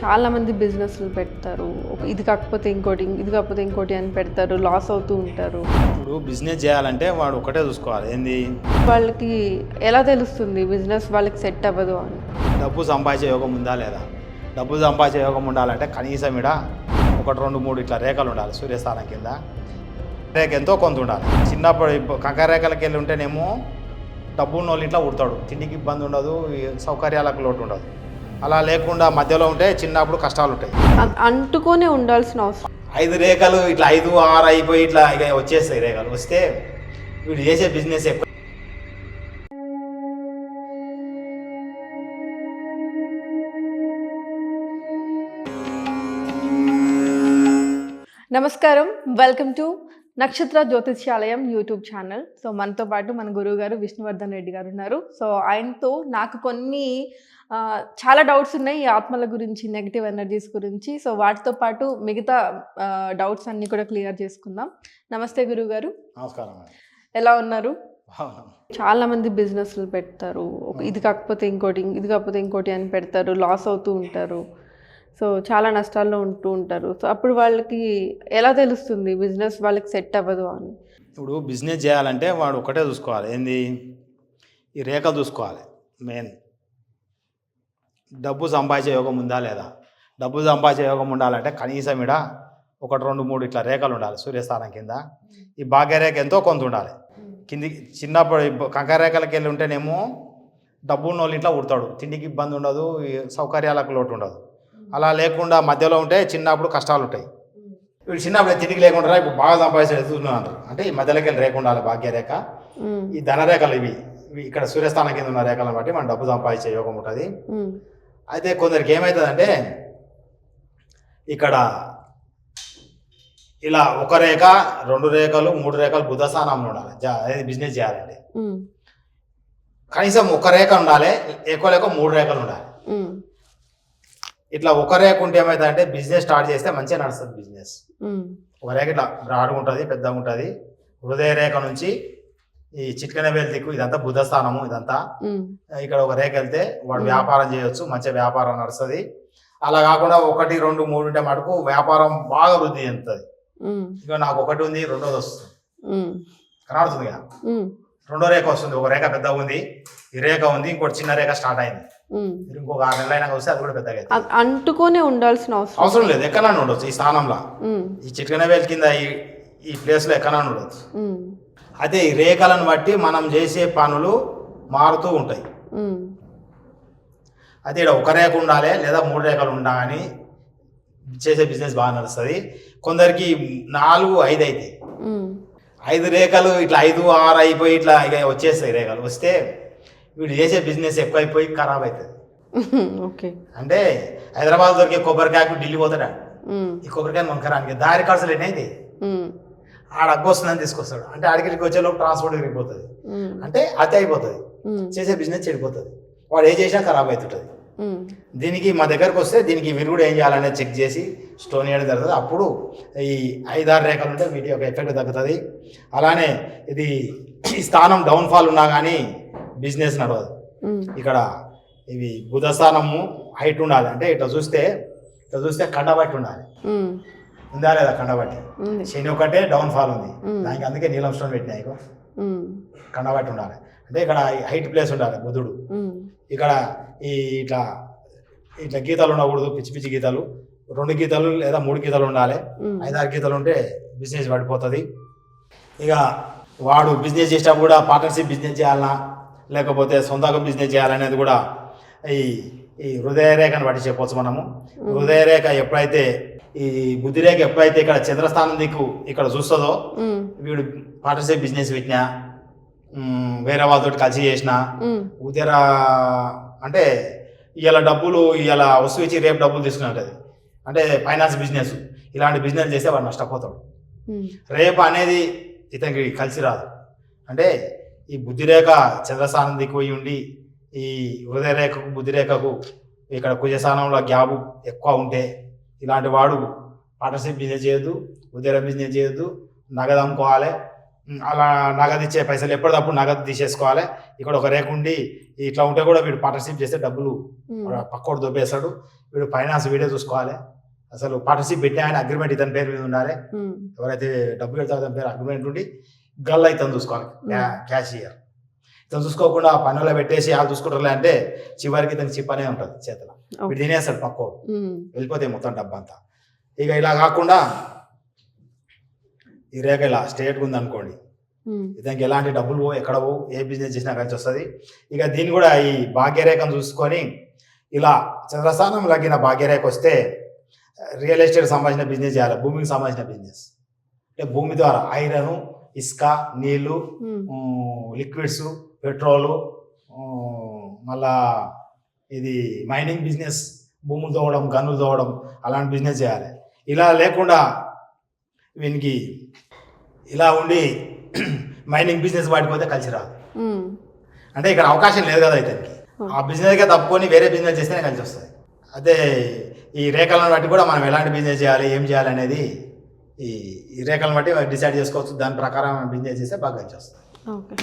చాలామంది బిజినెస్లు పెడతారు. ఇది కాకపోతే ఇంకోటి, ఇది కాకపోతే ఇంకోటి అని పెడతారు. లాస్ అవుతూ ఉంటారు. ఇప్పుడు బిజినెస్ చేయాలంటే వాడు ఒకటే చూసుకోవాలి, ఏంది వాళ్ళకి ఎలా తెలుస్తుంది బిజినెస్ వాళ్ళకి సెట్ అవ్వదు అని? డబ్బు సంపాదించే యోగం ఉందా లేదా? డబ్బు సంపాదించే యోగం ఉండాలంటే కనీసం ఇక్కడ 1, 2, 3 ఇట్లా రేఖలు ఉండాలి. సూర్యస్థానం కింద రేఖ ఎంతో కొంత ఉండాలి. చిన్నప్పుడు కంకర రేఖలకి వెళ్ళి ఉంటేనేమో డబ్బు ఉన్న వాళ్ళు ఇంట్లో ఉడతాడు, తిండికి ఇబ్బంది ఉండదు, సౌకర్యాలకు లోటు ఉండదు. అలా లేకుండా మధ్యలో ఉంటే చిన్నప్పుడు కష్టాలు ఉంటాయి. అంటుకొనే ఉండాల్సిన అవసరం. 5 రేఖలు ఇట్లా 5, 6 అయిపోయి ఇట్లా ఇక వచ్చేస్తాయి. రేఖలు వస్తే వీడు చేసే బిజినెస్ ఎక్కువ. నమస్కారం, వెల్కమ్ టు నక్షత్ర జ్యోతిష్యాలయం యూట్యూబ్ ఛానల్. సో మనతో పాటు మన గురువు గారు విష్ణువర్ధన్ రెడ్డి గారు ఉన్నారు. సో ఆయనతో నాకు కొన్ని చాలా డౌట్స్ ఉన్నాయి ఈ ఆత్మల గురించి, నెగిటివ్ ఎనర్జీస్ గురించి. సో వాటితో పాటు మిగతా డౌట్స్ అన్నీ కూడా క్లియర్ చేసుకుందాం. నమస్తే గురువు గారు. నమస్కారం. ఎలా ఉన్నారు? చాలా మంది బిజినెస్లు పెడతారు. ఇది కాకపోతే ఇంకోటి, ఇది కాకపోతే ఇంకోటి అని పెడతారు. లాస్ అవుతూ ఉంటారు. సో చాలా నష్టాల్లో ఉంటూ ఉంటారు. సో అప్పుడు వాళ్ళకి ఎలా తెలుస్తుంది బిజినెస్ వాళ్ళకి సెట్ అవ్వదు అని? ఇప్పుడు బిజినెస్ చేయాలంటే వాడు ఒకటే చూసుకోవాలి, ఏంది ఈ రేఖలు చూసుకోవాలి. మెయిన్ డబ్బు సంపాదించే యోగం ఉందా లేదా? డబ్బు సంపాదించే యోగం ఉండాలంటే కనీసం ఇక్కడ 1, 2, 3 ఇట్లా రేఖలు ఉండాలి. సూర్యస్థానం కింద ఈ భాగ్యరేఖ ఎంతో కొంత ఉండాలి. కింది చిన్నప్పుడు కంకర రేఖలకి వెళ్ళి ఉంటేనేమో డబ్బు ఉన్న వాళ్ళు ఇంట్లో ఉడతాడు, తిండికి ఇబ్బంది ఉండదు, సౌకర్యాలకు లోటు ఉండదు. అలా లేకుండా మధ్యలో ఉంటే చిన్నప్పుడు కష్టాలు ఉంటాయి. వీడు చిన్నప్పుడు తిండికి లేకుండా ఇప్పుడు బాగా సంపాదించి ఎదుగుతున్నాను అంటే ఈ మధ్యలోకి వెళ్ళి రేఖ ఉండాలి. భాగ్యరేఖ, ఈ ధనరేఖలు ఇవి ఇక్కడ సూర్యస్థానం కింద ఉన్న రేఖలను బట్టి మనం డబ్బు సంపాదించే యోగం ఉంటుంది. అయితే కొందరికి ఏమవుతుందంటే ఇక్కడ ఇలా 1 రేఖ, 2 రేఖలు, 3 రేఖలు బుధ స్థానంలో ఉండాలి. అదే బిజినెస్ చేయాలంటే కనీసం 1 రేఖ ఉండాలి, ఎక్కువ లేక 3 రేఖలు ఉండాలి. ఇట్లా 1 రేఖ ఉంటే ఏమవుతుందంటే బిజినెస్ స్టార్ట్ చేస్తే మంచిగా నడుస్తుంది బిజినెస్. 1 రేఖ ఇట్లా బ్రాడ్గా ఉంటుంది, పెద్దగా ఉంటుంది. హృదయ రేఖ నుంచి ఈ చిట్కన వేలు దిక్కు ఇదంతా బుధ స్థానము. ఇదంతా ఇక్కడ 1 రేఖ వెళ్తే వాడు వ్యాపారం చేయొచ్చు, మంచిగా వ్యాపారం నడుస్తుంది. అలా కాకుండా 1, 2, 3 ఉంటే మటుకు వ్యాపారం బాగా వృద్ధి చెందుతుంది. ఇక నాకు 1 ఉంది, 2ది వస్తుంది, కనబడుతుంది కదా. 2వ రేఖ వస్తుంది, 1 రేఖ పెద్దగా ఉంది, ఈ రేఖ ఉంది, ఇంకోటి చిన్న రేఖ స్టార్ట్ అయింది. ఇంకొక 6 నెలలు అయినా వస్తే అది కూడా పెద్దగా అంటుకొనే ఉండాల్సిన అవసరం లేదు. ఎక్కడైనా ఉండొచ్చు ఈ స్థానంలో, ఈ చిట్కన వేలు కింద ఈ ప్లేస్ లో ఎక్కడైనా ఉండొచ్చు. అదే ఈ రేఖలను బట్టి మనం చేసే పనులు మారుతూ ఉంటాయి. అదే ఇక్కడ 1 రేఖ ఉండాలి లేదా 3 రేఖలు ఉండాలని చేసే బిజినెస్ బాగా నడుస్తుంది. కొందరికి 4, 5 అవుతాయి. 5 రేఖలు ఇట్లా 5, 6 అయిపోయి ఇట్లా ఇక వచ్చేస్తాయి. రేఖలు వస్తే వీడు చేసే బిజినెస్ ఎక్కువైపోయి ఖరాబ్ అవుతుంది. అంటే హైదరాబాద్ దొరికే కొబ్బరికాయకు ఢిల్లీ పోతాడు. ఈ కొబ్బరికాయ వంకరానికి దారి ఖర్చులు ఎన్నైతే ఆడ అగ్గు వస్తుందని తీసుకొస్తాడు. అంటే ఆడికి వచ్చేలోపు ట్రాన్స్పోర్ట్ విరిగిపోతుంది. అంటే అతి అయిపోతుంది, చేసే బిజినెస్ చెడిపోతుంది. వాడు ఏం చేసినా ఖరాబ్ అవుతుంటుంది. దీనికి మా దగ్గరకు వస్తే దీనికి విరుగుడు ఏం చేయాలనేది చెక్ చేసి స్టోన్ వేయడం జరుగుతుంది. అప్పుడు ఈ 5, 6 రేఖలు ఉంటే వీటి యొక్క ఎఫెక్ట్ తగ్గుతుంది. అలానే ఇది ఈ స్థానం డౌన్ఫాల్ ఉన్నా కానీ బిజినెస్ నడవదు. ఇక్కడ ఇవి బుధ స్థానము హైట్ ఉండాలి. అంటే ఇట్లా చూస్తే కండబట్టి ఉండాలి. ఉందా లేదా? కండబట్టి. శని ఒకటే డౌన్ఫాల్ ఉంది, దానికి అందుకే నీలం స్టోన్ పెట్టినా. ఇక కండబట్టి ఉండాలి. అంటే ఇక్కడ హైట్ ప్లేస్ ఉండాలి బుధుడు. ఇక్కడ ఇట్లా గీతలు ఉండకూడదు, పిచ్చి పిచ్చి గీతలు. 2 గీతలు లేదా 3 గీతలు ఉండాలి. 5, 6 గీతలు ఉంటే బిజినెస్ పడిపోతుంది. ఇక వాడు బిజినెస్ చేసేటప్పుడు కూడా పార్ట్నర్షిప్ బిజినెస్ చేయాలన్నా లేకపోతే సొంతంగా బిజినెస్ చేయాలనేది కూడా ఈ హృదయ రేఖను బట్టి చెప్పవచ్చు మనము. హృదయ రేఖ ఎప్పుడైతే ఈ బుద్ధి రేఖ ఎప్పుడైతే ఇక్కడ చంద్రస్థానం దిక్కు ఇక్కడ చూస్తుందో వీడు పార్ట్నర్షిప్ బిజినెస్ పెట్టినా, వేరే వాళ్ళతో కలిసి చేసిన ఉదర అంటే ఇవాళ డబ్బులు ఇవాళ వస్తువు ఇచ్చి రేపు డబ్బులు తీసుకున్నట్టు. అంటే ఫైనాన్స్ బిజినెస్, ఇలాంటి బిజినెస్ చేస్తే వాడు నష్టపోతాడు. రేపు అనేది ఇతనికి కలిసి రాదు. అంటే ఈ బుద్ధిరేఖ చంద్రస్థానం దిక్కుపోయి ఉండి ఈ హృదయ రేఖకు బుద్ధి రేఖకు ఇక్కడ కుజస్థానంలో గ్యాప్ ఎక్కువ ఉంటే ఇలాంటి వాడు పార్ట్నర్షిప్ బిజినెస్ చేయొద్దు, ఉదయ బిజినెస్ చేయొద్దు, నగదు అమ్ముకోవాలి, అలా నగదు ఇచ్చే పైసలు ఎప్పటికప్పుడు నగదు తీసేసుకోవాలి. ఇక్కడ ఒక రేకు ఉండి ఇట్లా ఉంటే కూడా వీడు పార్ట్నర్షిప్ చేస్తే డబ్బులు పక్కోడు దొబ్బేస్తాడు. వీడు ఫైనాన్స్ వీడే చూసుకోవాలి. అసలు పార్ట్నర్షిప్ పెట్టే ఆయన అగ్రిమెంట్ ఇతని పేరు మీద ఉండాలి. ఎవరైతే డబ్బులు పెడతారో అతని పేరు అగ్రిమెంట్ ఉండి గల్లా ఇతను చూసుకోవాలి, క్యాషియర్. ఇతను చూసుకోకుండా పనుల్లో పెట్టేసి వాళ్ళు చూసుకుంటారులే అంటే చివరికి ఇతనికి చిప్ అనే ఉంటుంది చేతిలో. వీడు తినేస్తాడు పక్కోడు, వెళ్ళిపోతే మొత్తం డబ్బు అంతా. ఇక ఇలా కాకుండా ఈ రేఖ ఇలా స్ట్రేట్గా ఉంది అనుకోండి, ఇతనికి ఎలాంటి డబ్బులు ఎక్కడ ఏ బిజినెస్ చేసినా కలిసి వస్తుంది. ఇక దీన్ని కూడా ఈ భాగ్యరేఖను చూసుకొని ఇలా చంద్రస్థానం లగ్గిన భాగ్యరేఖ వస్తే రియల్ ఎస్టేట్ సంబంధించిన బిజినెస్ చేయాలి, భూమికి సంబంధించిన బిజినెస్. అంటే భూమి ద్వారా ఐరన్, ఇసుక, నీళ్లు, లిక్విడ్స్, పెట్రోలు, మళ్ళా ఇది మైనింగ్ బిజినెస్, భూములు తోవడం, గన్నులు తోవడం, అలాంటి బిజినెస్ చేయాలి. ఇలా లేకుండా వీనికి ఇలా ఉండి మైనింగ్ బిజినెస్ వాడిపోతే కలిసి రాదు. అంటే ఇక్కడ అవకాశం లేదు కదా ఇతనికి. ఆ బిజినెస్గా తప్పుకొని వేరే బిజినెస్ చేస్తేనే కలిసి వస్తుంది. అదే ఈ రేఖలను బట్టి కూడా మనం ఎలాంటి బిజినెస్ చేయాలి, ఏం చేయాలి అనేది ఈ రేఖలను బట్టి డిసైడ్ చేసుకోవచ్చు. దాని ప్రకారం బిజినెస్ చేస్తే బాగా కలిసి వస్తుంది. ఓకే.